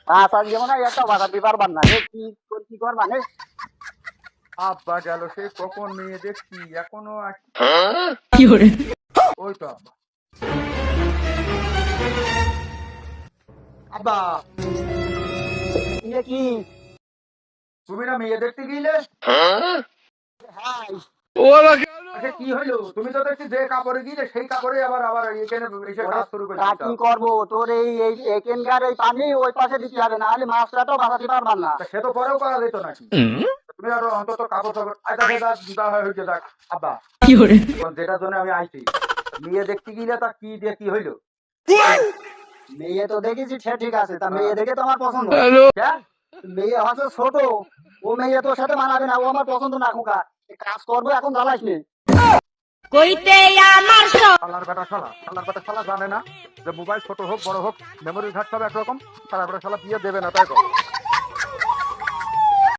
আচ্ছা যেমন একটা বাধা দিবার না কি কর মানে আব্বা গেল সে কখন মেয়ে দেখছি এখনো ওই তো আব্বা। আব্বা এটা কি তুমি না মেয়ে দেখতে গিয়েছিলে? হাই আচ্ছা কি হইলো? তুমি তো দেখছি যে কাপড়ে গিয়েছিলে সেই কাপড়ে আবার আবার এখানে এসে কাজ শুরু তা করেছি। কি করবো তোর এই এখানকার এই পানি ওই পাশে দিতে হবে না হলে মাছটাও বাঁচাতে পারবার না সে তো পরেও করা যেত নাকি? তুমি আরো অন্তত কাপড় টাপড় হয়েছে যাক। আব্বা এখন যেটার জন্য আমি আইছি মেয়ে দেখতে গিয়ে তা কি দিয়ে কি হইলো? মেয়ে তো দেখেছি সে ঠিক আছে তা মেয়ে দেখে তো আমার পছন্দ কেন? মেয়ে হয়তো ছোট ও মেয়ে তোর সাথে মানাবে না ও আমার পছন্দ না খোকা কাজ করবো এখন জ্বালাস নি শালার বেটা শালা জানে না যে মোবাইল ছোট হোক বড় হোক মেমোরি ঘাট সব একরকম। শালার বেটা শালা বিয়ে দেবে না তাই কর।